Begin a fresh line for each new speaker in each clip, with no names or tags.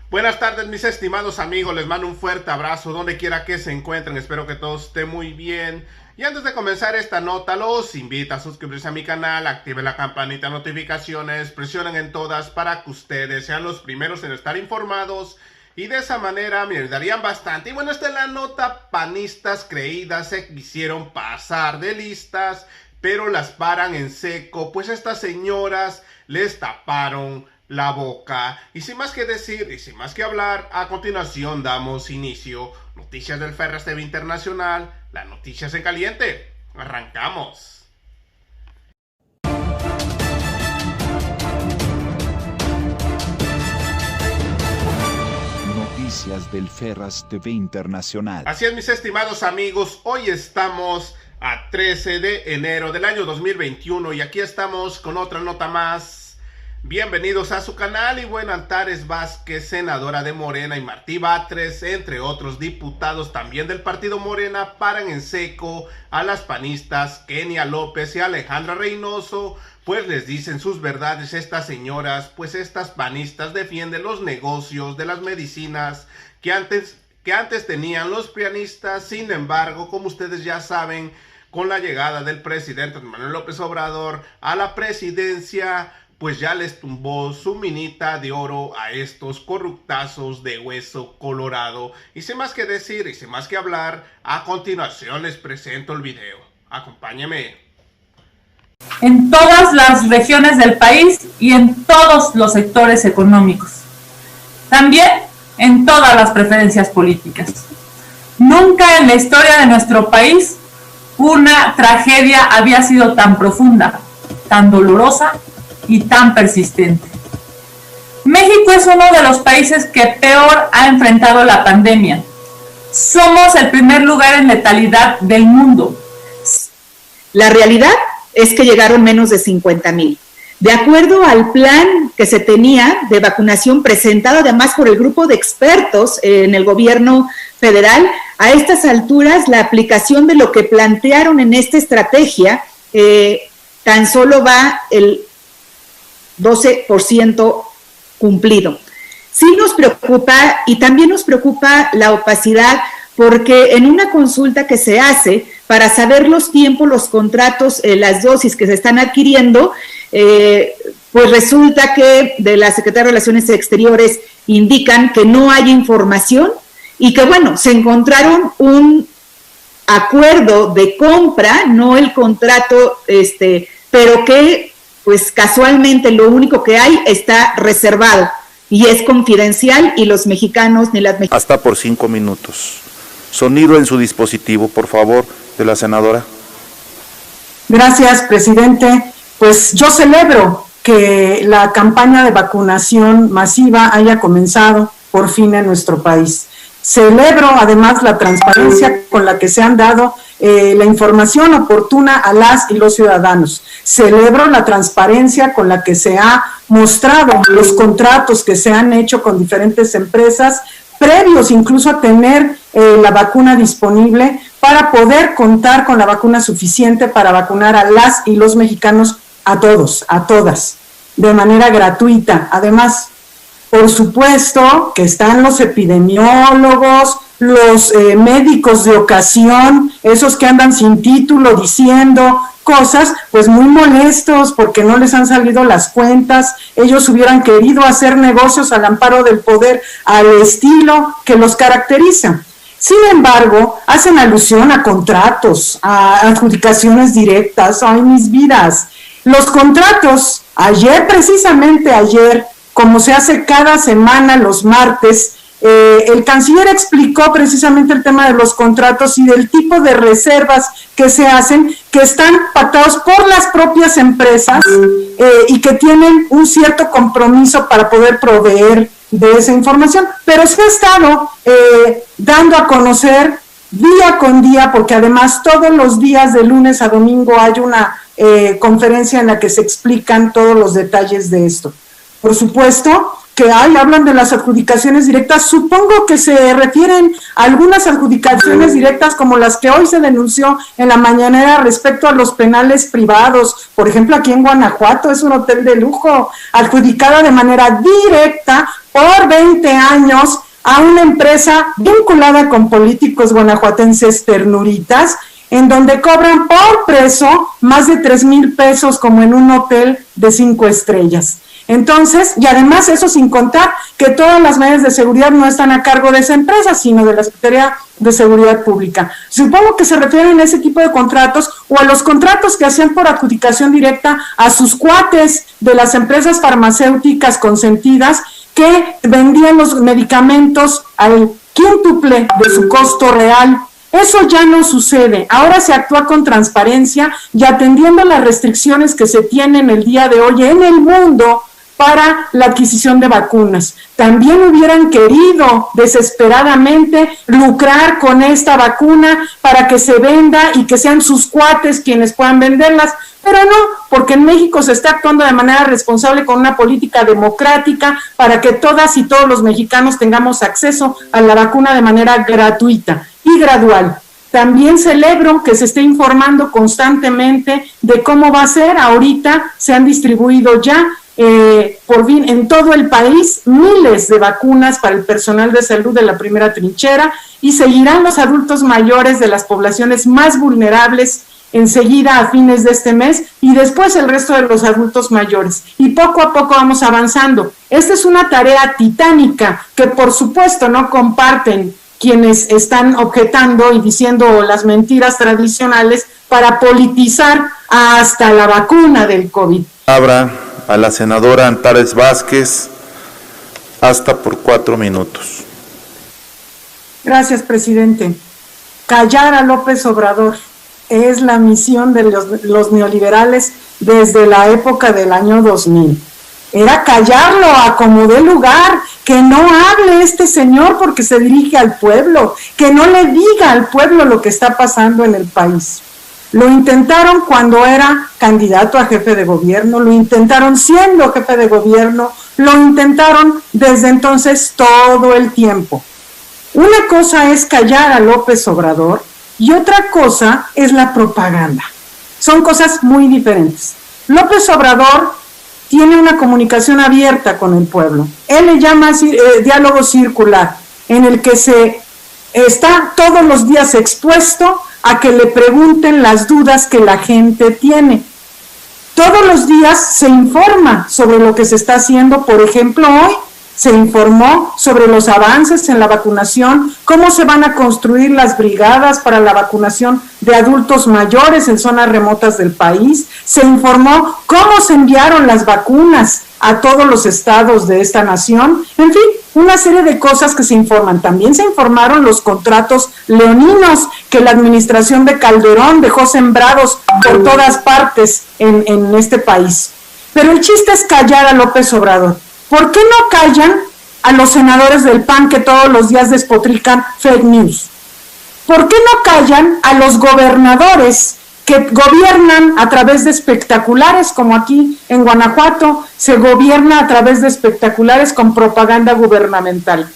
Buenas tardes, mis estimados amigos, les mando un fuerte abrazo donde quiera que se encuentren, espero que todos estén muy bien. Y antes de comenzar esta nota, los invito a suscribirse a mi canal, activen la campanita de notificaciones, presionen en todas para que ustedes sean los primeros en estar informados y de esa manera me ayudarían bastante. Y bueno, esta es la nota: panistas creídas se quisieron pasar de listas, pero las paran en seco, pues estas señoras les taparon la boca. Y sin más que decir y sin más que hablar, a continuación damos inicio. Noticias del Ferras TV Internacional, las noticias en caliente. Arrancamos.
Noticias del Ferras TV Internacional.
Así es, mis estimados amigos, hoy estamos a 13 de enero del año 2021 y aquí estamos con otra nota más. Bienvenidos a su canal. Y bueno, Antares Vázquez, senadora de Morena, y Martí Batres, entre otros diputados también del partido Morena, paran en seco a las panistas Kenia López y Alejandra Reynoso, pues les dicen sus verdades estas señoras, pues estas panistas defienden los negocios de las medicinas que antes tenían los prianistas. Sin embargo, como ustedes ya saben, con la llegada del presidente Manuel López Obrador a la presidencia, pues ya les tumbó su minita de oro a estos corruptazos de hueso colorado. Y sin más que decir y sin más que hablar, a continuación les presento el video. Acompáñenme.
En todas las regiones del país y en todos los sectores económicos. También en todas las preferencias políticas. Nunca en la historia de nuestro país una tragedia había sido tan profunda, tan dolorosa y tan persistente. México es uno de los países que peor ha enfrentado la pandemia. Somos el primer lugar en letalidad del mundo.
La realidad es que llegaron menos de 50,000. De acuerdo al plan que se tenía de vacunación presentado además por el grupo de expertos en el gobierno federal, a estas alturas la aplicación de lo que plantearon en esta estrategia tan solo va el 12% cumplido. Sí nos preocupa, y también nos preocupa la opacidad, porque en una consulta que se hace para saber los tiempos, los contratos, las dosis que se están adquiriendo, pues resulta que de la Secretaría de Relaciones Exteriores indican que no hay información y que, bueno, se encontraron un acuerdo de compra, no el contrato, pero que pues casualmente lo único que hay está reservado y es confidencial, y los mexicanos ni las mexicanas.
Hasta por 5 minutos. Sonido en su dispositivo, por favor, de la senadora.
Gracias, presidente. Pues yo celebro que la campaña de vacunación masiva haya comenzado por fin en nuestro país. Celebro además la transparencia con la que se han dado la información oportuna a las y los ciudadanos. Celebro la transparencia con la que se ha mostrado los contratos que se han hecho con diferentes empresas, previos incluso a tener la vacuna disponible, para poder contar con la vacuna suficiente para vacunar a las y los mexicanos, a todos, a todas, de manera gratuita. Además, por supuesto que están los epidemiólogos, los médicos de ocasión, esos que andan sin título diciendo cosas, pues muy molestos porque no les han salido las cuentas. Ellos hubieran querido hacer negocios al amparo del poder, al estilo que los caracteriza. Sin embargo, hacen alusión a contratos, a adjudicaciones directas. ¡Ay, mis vidas! Los contratos, precisamente ayer, como se hace cada semana los martes, el canciller explicó precisamente el tema de los contratos y del tipo de reservas que se hacen, que están pactados por las propias empresas y que tienen un cierto compromiso para poder proveer de esa información, pero se ha estado dando a conocer día con día, porque además todos los días de lunes a domingo hay una conferencia en la que se explican todos los detalles de esto. Por supuesto que hablan de las adjudicaciones directas. Supongo que se refieren a algunas adjudicaciones directas como las que hoy se denunció en la mañanera respecto a los penales privados. Por ejemplo, aquí en Guanajuato es un hotel de lujo adjudicada de manera directa por 20 años a una empresa vinculada con políticos guanajuatenses ternuritas, en donde cobran por preso más de 3,000 pesos como en un hotel de 5 estrellas. Entonces, y además eso sin contar que todas las medidas de seguridad no están a cargo de esa empresa, sino de la Secretaría de Seguridad Pública. Supongo que se refieren a ese tipo de contratos o a los contratos que hacían por adjudicación directa a sus cuates de las empresas farmacéuticas consentidas que vendían los medicamentos al quíntuple de su costo real. Eso ya no sucede. Ahora se actúa con transparencia y atendiendo las restricciones que se tienen el día de hoy en el mundo para la adquisición de vacunas. También hubieran querido desesperadamente lucrar con esta vacuna para que se venda y que sean sus cuates quienes puedan venderlas, pero no, porque en México se está actuando de manera responsable con una política democrática para que todas y todos los mexicanos tengamos acceso a la vacuna de manera gratuita y gradual. También celebro que se esté informando constantemente de cómo va a ser. Ahorita se han distribuido ya por fin en todo el país miles de vacunas para el personal de salud de la primera trinchera y seguirán los adultos mayores de las poblaciones más vulnerables enseguida a fines de este mes y después el resto de los adultos mayores. Y poco a poco vamos avanzando. Esta es una tarea titánica que por supuesto no comparten quienes están objetando y diciendo las mentiras tradicionales para politizar hasta la vacuna del COVID.
Palabra a la senadora Antares Vázquez, hasta por 4 minutos.
Gracias, presidente. Callar a López Obrador es la misión de los neoliberales desde la época del año 2000. Era callarlo a como dé lugar, que no hable este señor porque se dirige al pueblo, que no le diga al pueblo lo que está pasando en el país. Lo intentaron cuando era candidato a jefe de gobierno, lo intentaron siendo jefe de gobierno, lo intentaron desde entonces todo el tiempo. Una cosa es callar a López Obrador y otra cosa es la propaganda. Son cosas muy diferentes. López Obrador tiene una comunicación abierta con el pueblo. Él le llama diálogo circular, en el que se está todos los días expuesto a que le pregunten las dudas que la gente tiene. Todos los días se informa sobre lo que se está haciendo. Por ejemplo, hoy se informó sobre los avances en la vacunación, cómo se van a construir las brigadas para la vacunación de adultos mayores en zonas remotas del país. Se informó cómo se enviaron las vacunas a todos los estados de esta nación. En fin, una serie de cosas que se informan. También se informaron los contratos leoninos que la administración de Calderón dejó sembrados por todas partes en este país. Pero el chiste es callar a López Obrador. ¿Por qué no callan a los senadores del PAN que todos los días despotrican fake news? ¿Por qué no callan a los gobernadores que gobiernan a través de espectaculares, como aquí en Guanajuato se gobierna a través de espectaculares con propaganda gubernamental?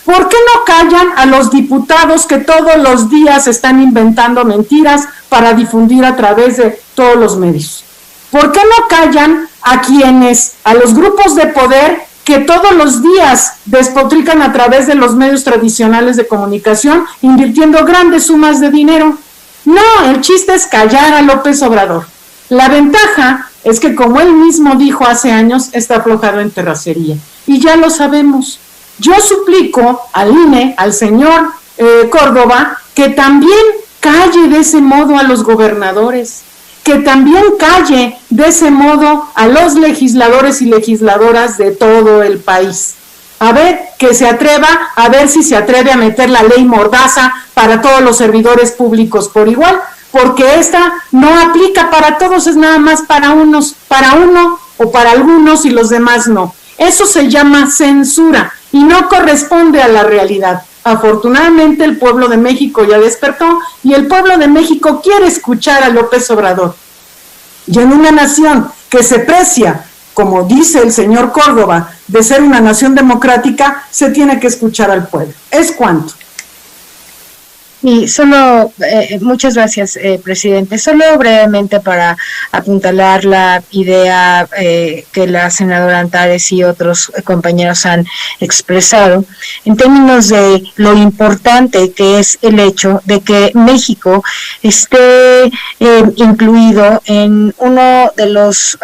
¿Por qué no callan a los diputados que todos los días están inventando mentiras para difundir a través de todos los medios? ¿Por qué no callan a los grupos de poder que todos los días despotrican a través de los medios tradicionales de comunicación, invirtiendo grandes sumas de dinero? No, el chiste es callar a López Obrador. La ventaja es que, como él mismo dijo hace años, está aflojado en terracería. Y ya lo sabemos. Yo suplico al INE, al señor Córdoba, que también calle de ese modo a los gobernadores, que también calle de ese modo a los legisladores y legisladoras de todo el país. A ver, que se atreva, a ver si se atreve a meter la ley Mordaza para todos los servidores públicos por igual, porque esta no aplica para todos, es nada más para uno o para algunos y los demás no. Eso se llama censura y no corresponde a la realidad. Afortunadamente el pueblo de México ya despertó y el pueblo de México quiere escuchar a López Obrador. Y en una nación que se precia, como dice el señor Córdoba, de ser una nación democrática, se tiene que escuchar al pueblo. ¿Es cuánto?
Y solo, muchas gracias, presidente. Solo brevemente para apuntalar la idea que la senadora Antares y otros compañeros han expresado, en términos de lo importante que es el hecho de que México esté incluido en uno de los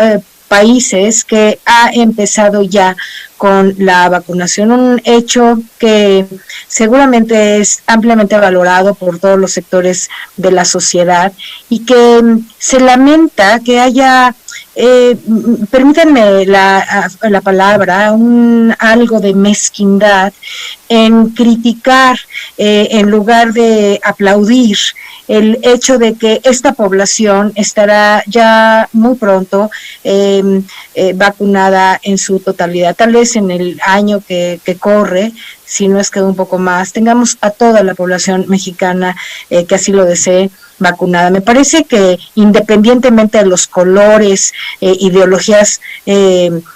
países que ha empezado ya con la vacunación, un hecho que seguramente es ampliamente valorado por todos los sectores de la sociedad y que se lamenta que haya, permítanme la palabra, algo de mezquindad en criticar en lugar de aplaudir el hecho de que esta población estará ya muy pronto vacunada en su totalidad. Tal vez en el año que corre, si no es que un poco más, tengamos a toda la población mexicana que así lo desee vacunada. Me parece que independientemente de los colores, ideologías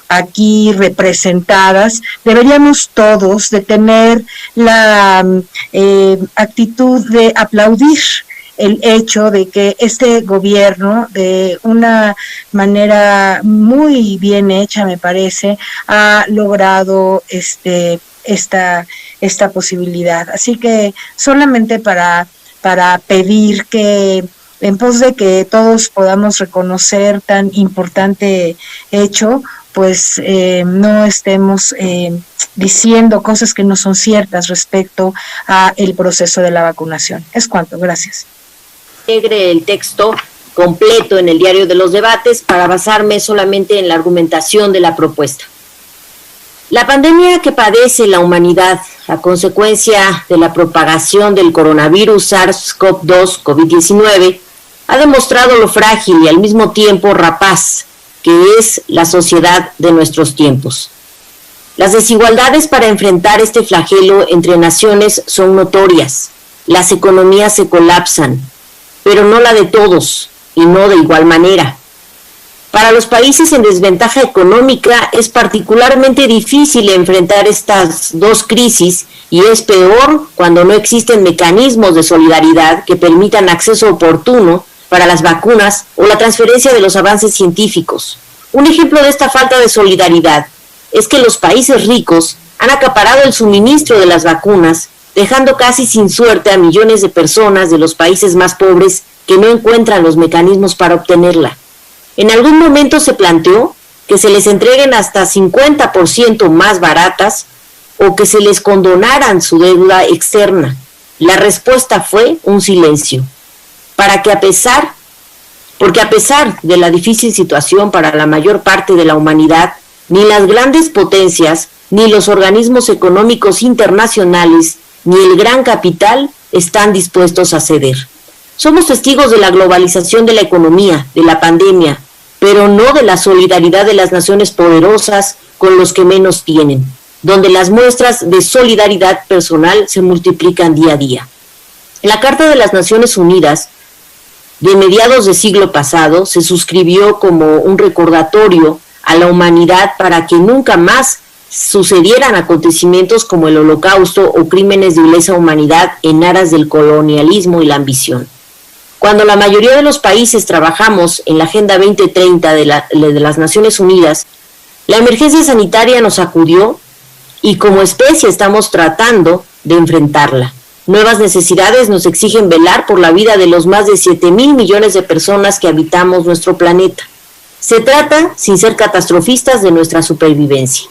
aquí representadas, deberíamos todos de tener la actitud de aplaudir el hecho de que este gobierno, de una manera muy bien hecha, me parece, ha logrado esta posibilidad. Así que solamente para pedir que, en pos de que todos podamos reconocer tan importante hecho, pues no estemos diciendo cosas que no son ciertas respecto a el proceso de la vacunación. Es cuanto, gracias.
Integre el texto completo en el diario de los debates para basarme solamente en la argumentación de la propuesta. La pandemia que padece la humanidad a consecuencia de la propagación del coronavirus SARS-CoV-2 COVID-19 ha demostrado lo frágil y al mismo tiempo rapaz que es la sociedad de nuestros tiempos. Las desigualdades para enfrentar este flagelo entre naciones son notorias. Las economías se colapsan, pero no la de todos y no de igual manera. Para los países en desventaja económica es particularmente difícil enfrentar estas dos crisis y es peor cuando no existen mecanismos de solidaridad que permitan acceso oportuno para las vacunas o la transferencia de los avances científicos. Un ejemplo de esta falta de solidaridad es que los países ricos han acaparado el suministro de las vacunas, dejando casi sin suerte a millones de personas de los países más pobres que no encuentran los mecanismos para obtenerla. En algún momento se planteó que se les entreguen hasta 50% más baratas o que se les condonaran su deuda externa. La respuesta fue un silencio. Porque a pesar de la difícil situación para la mayor parte de la humanidad, ni las grandes potencias, ni los organismos económicos internacionales, ni el gran capital están dispuestos a ceder. Somos testigos de la globalización de la economía, de la pandemia, pero no de la solidaridad de las naciones poderosas con los que menos tienen, donde las muestras de solidaridad personal se multiplican día a día. La Carta de las Naciones Unidas, de mediados del siglo pasado, se suscribió como un recordatorio a la humanidad para que nunca más sucedieran acontecimientos como el Holocausto o crímenes de lesa humanidad en aras del colonialismo y la ambición. Cuando la mayoría de los países trabajamos en la Agenda 2030 de las Naciones Unidas, la emergencia sanitaria nos sacudió y como especie estamos tratando de enfrentarla. Nuevas necesidades nos exigen velar por la vida de los más de 7,000 millones de personas que habitamos nuestro planeta. Se trata, sin ser catastrofistas, de nuestra supervivencia.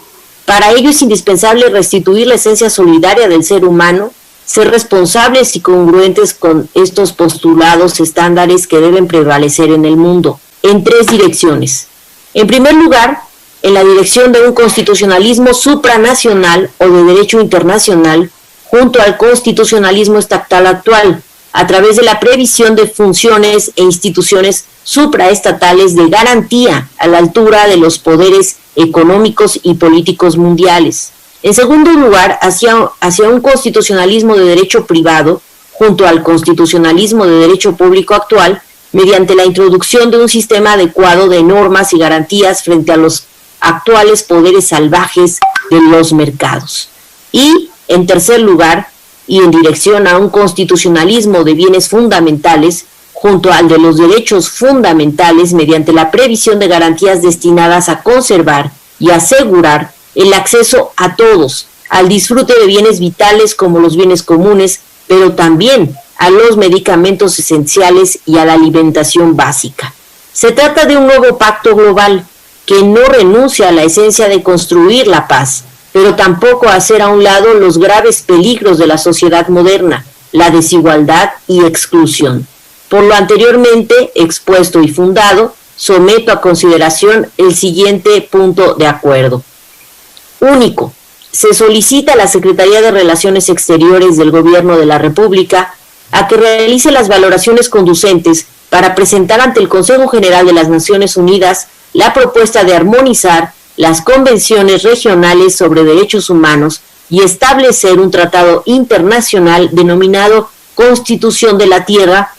Para ello es indispensable restituir la esencia solidaria del ser humano, ser responsables y congruentes con estos postulados estándares que deben prevalecer en el mundo, en 3 direcciones. En primer lugar, en la dirección de un constitucionalismo supranacional o de derecho internacional, junto al constitucionalismo estatal actual, a través de la previsión de funciones e instituciones supraestatales de garantía a la altura de los poderes económicos y políticos mundiales. En segundo lugar, hacia un constitucionalismo de derecho privado, junto al constitucionalismo de derecho público actual, mediante la introducción de un sistema adecuado de normas y garantías frente a los actuales poderes salvajes de los mercados. Y, en tercer lugar, y en dirección a un constitucionalismo de bienes fundamentales, junto al de los derechos fundamentales mediante la previsión de garantías destinadas a conservar y asegurar el acceso a todos al disfrute de bienes vitales como los bienes comunes, pero también a los medicamentos esenciales y a la alimentación básica. Se trata de un nuevo pacto global que no renuncia a la esencia de construir la paz, pero tampoco a hacer a un lado los graves peligros de la sociedad moderna, la desigualdad y exclusión. Por lo anteriormente expuesto y fundado, someto a consideración el siguiente punto de acuerdo. Único, se solicita a la Secretaría de Relaciones Exteriores del Gobierno de la República a que realice las valoraciones conducentes para presentar ante el Consejo General de las Naciones Unidas la propuesta de armonizar las convenciones regionales sobre derechos humanos y establecer un tratado internacional denominado Constitución de la Tierra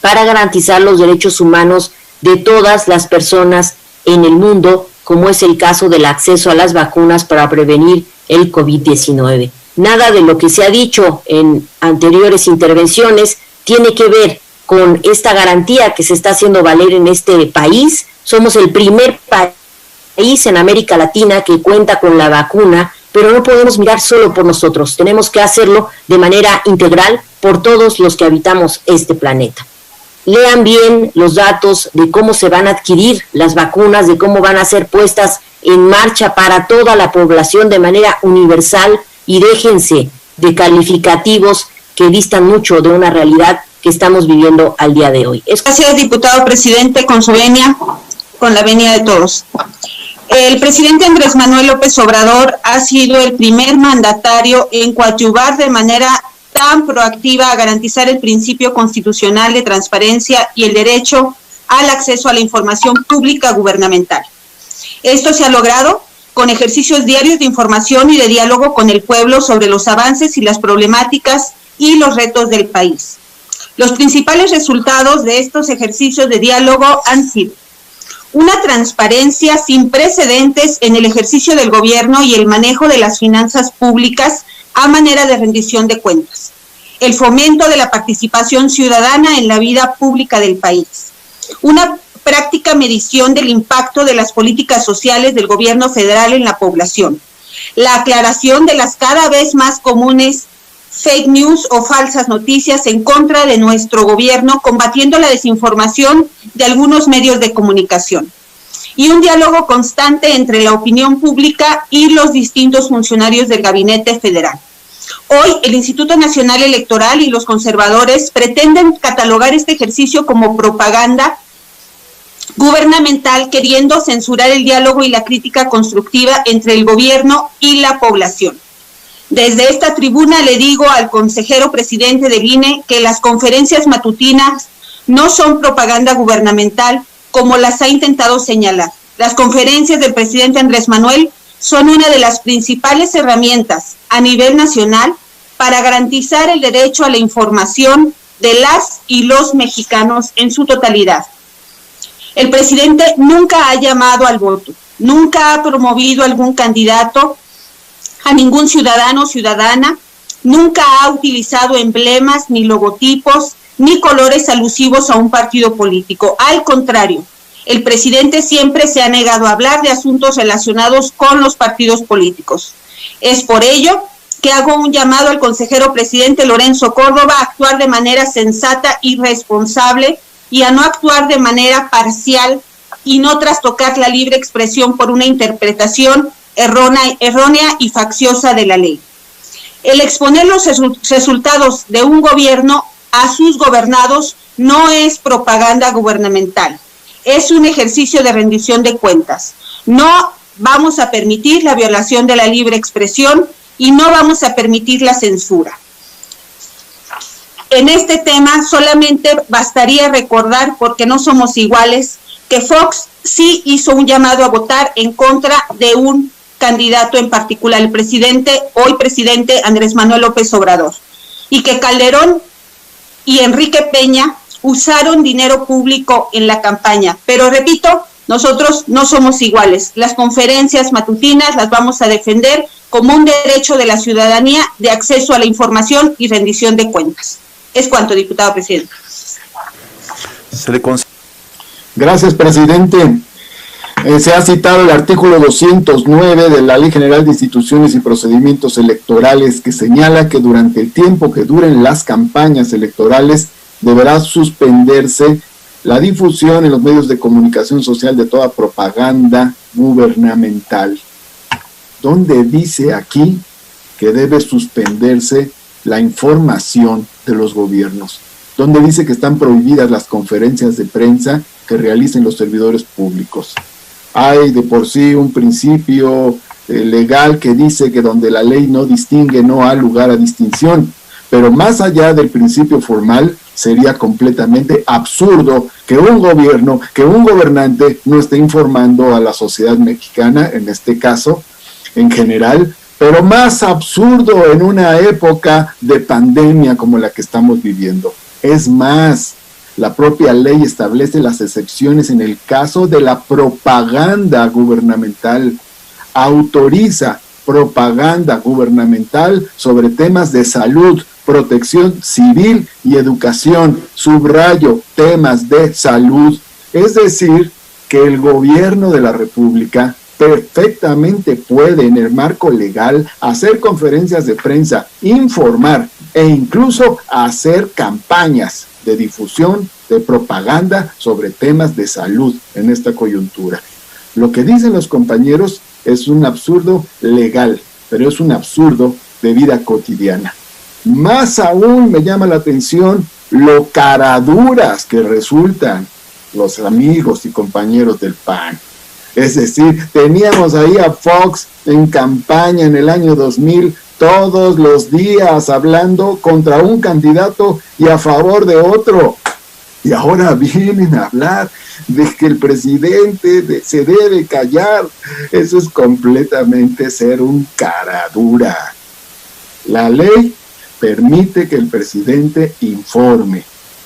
para garantizar los derechos humanos de todas las personas en el mundo, como es el caso del acceso a las vacunas para prevenir el COVID-19. Nada de lo que se ha dicho en anteriores intervenciones tiene que ver con esta garantía que se está haciendo valer en este país. Somos el primer país en América Latina que cuenta con la vacuna, pero no podemos mirar solo por nosotros, tenemos que hacerlo de manera integral por todos los que habitamos este planeta. Lean bien los datos de cómo se van a adquirir las vacunas, de cómo van a ser puestas en marcha para toda la población de manera universal y déjense de calificativos que distan mucho de una realidad que estamos viviendo al día de hoy.
Gracias, diputado presidente, con su venia, con la venia de todos. El presidente Andrés Manuel López Obrador ha sido el primer mandatario en coadyuvar de manera tan proactiva a garantizar el principio constitucional de transparencia y el derecho al acceso a la información pública gubernamental. Esto se ha logrado con ejercicios diarios de información y de diálogo con el pueblo sobre los avances y las problemáticas y los retos del país. Los principales resultados de estos ejercicios de diálogo han sido una transparencia sin precedentes en el ejercicio del gobierno y el manejo de las finanzas públicas a manera de rendición de cuentas, el fomento de la participación ciudadana en la vida pública del país, una práctica medición del impacto de las políticas sociales del gobierno federal en la población, la aclaración de las cada vez más comunes fake news o falsas noticias en contra de nuestro gobierno, combatiendo la desinformación de algunos medios de comunicación, y un diálogo constante entre la opinión pública y los distintos funcionarios del gabinete federal. Hoy, el Instituto Nacional Electoral y los conservadores pretenden catalogar este ejercicio como propaganda gubernamental, queriendo censurar el diálogo y la crítica constructiva entre el gobierno y la población. Desde esta tribuna le digo al consejero presidente del INE que las conferencias matutinas no son propaganda gubernamental como las ha intentado señalar. Las conferencias del presidente Andrés Manuel son una de las principales herramientas a nivel nacional para garantizar el derecho a la información de las y los mexicanos en su totalidad. El presidente nunca ha llamado al voto, nunca ha promovido algún candidato, a ningún ciudadano o ciudadana, nunca ha utilizado emblemas, ni logotipos, ni colores alusivos a un partido político. Al contrario, el presidente siempre se ha negado a hablar de asuntos relacionados con los partidos políticos. Es por ello que hago un llamado al consejero presidente Lorenzo Córdoba a actuar de manera sensata y responsable y a no actuar de manera parcial y no trastocar la libre expresión por una interpretación errónea y facciosa de la ley. El exponer los resultados de un gobierno a sus gobernados no es propaganda gubernamental, es un ejercicio de rendición de cuentas. No vamos a permitir la violación de la libre expresión y no vamos a permitir la censura. En este tema solamente bastaría recordar, porque no somos iguales, que Fox sí hizo un llamado a votar en contra de un candidato en particular, el presidente, hoy presidente Andrés Manuel López Obrador, y que Calderón y Enrique Peña usaron dinero público en la campaña. Pero repito, nosotros no somos iguales. Las conferencias matutinas las vamos a defender como un derecho de la ciudadanía de acceso a la información y rendición de cuentas. Es cuanto, diputado presidente.
Gracias, presidente. Se ha citado el artículo 209 de la Ley General de Instituciones y Procedimientos Electorales, que señala que durante el tiempo que duren las campañas electorales deberá suspenderse la difusión en los medios de comunicación social de toda propaganda gubernamental. ¿Dónde dice aquí que debe suspenderse la información de los gobiernos? ¿Dónde dice que están prohibidas las conferencias de prensa que realicen los servidores públicos? Hay de por sí un principio legal que dice que donde la ley no distingue no hay lugar a distinción, pero más allá del principio formal, sería completamente absurdo que un gobierno, que un gobernante no esté informando a la sociedad mexicana, en este caso, en general, pero más absurdo en una época de pandemia como la que estamos viviendo. Es más, la propia ley establece las excepciones en el caso de la propaganda gubernamental, autoriza propaganda gubernamental sobre temas de salud, protección civil y educación, subrayo, temas de salud. Es decir, que el gobierno de la República perfectamente puede, en el marco legal, hacer conferencias de prensa, informar e incluso hacer campañas de difusión, de propaganda sobre temas de salud en esta coyuntura. Lo que dicen los compañeros es un absurdo legal, pero es un absurdo de vida cotidiana. Más aún me llama la atención lo caraduras que resultan los amigos y compañeros del PAN. Es decir, teníamos ahí a Fox en campaña en el año 2000, todos los días hablando contra un candidato y a favor de otro. Y ahora vienen a hablar de que el presidente se debe callar. Eso es completamente ser un caradura. La ley permite que el presidente informe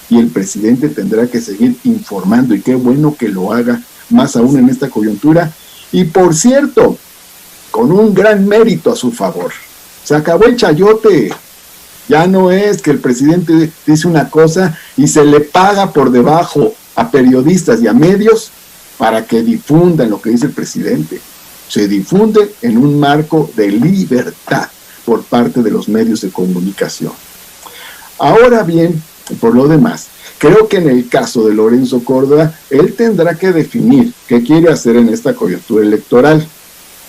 y el presidente tendrá que seguir informando, y qué bueno que lo haga, más aún en esta coyuntura, y por cierto, con un gran mérito a su favor. Se acabó el chayote. Ya no es que el presidente dice una cosa y se le paga por debajo a periodistas y a medios para que difundan lo que dice el presidente. Se difunde en un marco de libertad por parte de los medios de comunicación. Ahora bien, por lo demás, creo que en el caso de Lorenzo Córdoba, él tendrá que definir qué quiere hacer en esta coyuntura electoral.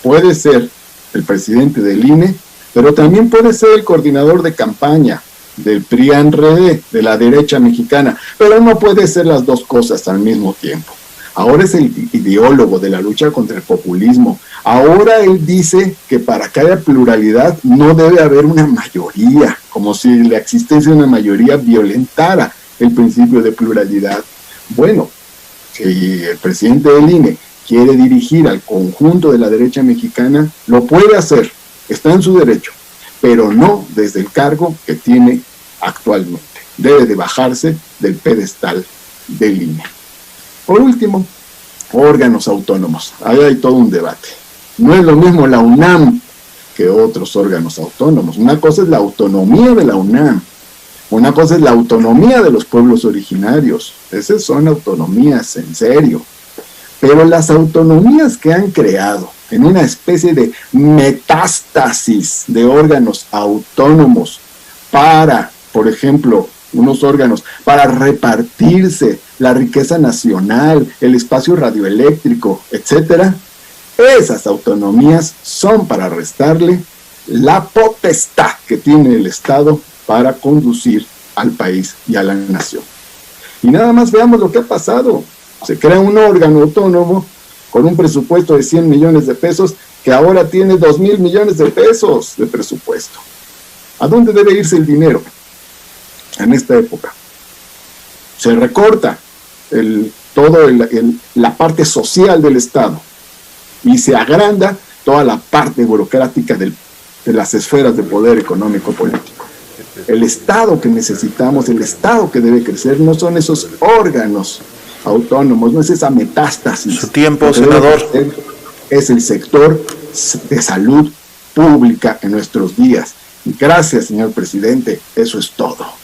Puede ser el presidente del INE, pero también puede ser el coordinador de campaña del PRI-ANRD, de la derecha mexicana, pero no puede ser las dos cosas al mismo tiempo. Ahora es el ideólogo de la lucha contra el populismo. Ahora él dice que para que haya pluralidad no debe haber una mayoría, como si la existencia de una mayoría violentara el principio de pluralidad. Bueno, si el presidente del INE quiere dirigir al conjunto de la derecha mexicana, lo puede hacer, está en su derecho, pero no desde el cargo que tiene actualmente. Debe de bajarse del pedestal del INE. Por último, órganos autónomos. Ahí hay todo un debate. No es lo mismo la UNAM que otros órganos autónomos. Una cosa es la autonomía de la UNAM. Una cosa es la autonomía de los pueblos originarios. Esas son autonomías en serio. Pero las autonomías que han creado en una especie de metástasis de órganos autónomos para, por ejemplo, unos órganos para repartirse la riqueza nacional, el espacio radioeléctrico, etcétera, esas autonomías son para restarle la potestad que tiene el Estado para conducir al país y a la nación. Y nada más veamos lo que ha pasado. Se crea un órgano autónomo con un presupuesto de 100 millones de pesos que ahora tiene 2,000 millones de pesos de presupuesto. ¿A dónde debe irse el dinero en esta época? Se recorta la parte social del Estado y se agranda toda la parte burocrática de las esferas de poder económico político. El Estado que necesitamos, el Estado que debe crecer, no son esos órganos autónomos, no es esa metástasis.
Su tiempo, senador.
Es el sector de salud pública en nuestros días. Gracias, señor presidente. Eso es todo.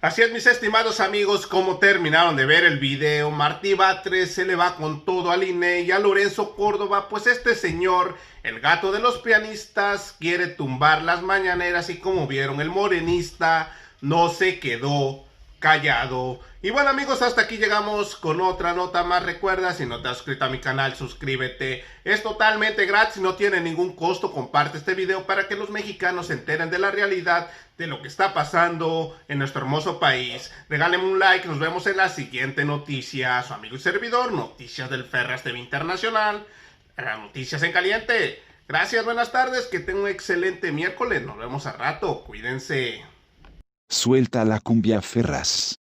Así es, mis estimados amigos, como terminaron de ver el video, Martí Batres se le va con todo al INE y a Lorenzo Córdoba, pues este señor, el gato de los pianistas, quiere tumbar las mañaneras y como vieron, el morenista no se quedó callado. Y bueno amigos, hasta aquí llegamos con otra nota más. Recuerda, si no te has suscrito a mi canal, suscríbete. Es totalmente gratis, no tiene ningún costo. Comparte este video para que los mexicanos se enteren de la realidad de lo que está pasando en nuestro hermoso país. Regálenme un like, nos vemos en la siguiente noticia. Su amigo y servidor, Noticias del Ferras TV Internacional. Noticias en caliente. Gracias, buenas tardes, que tengan un excelente miércoles. Nos vemos a rato, cuídense.
Suelta la cumbia Ferras.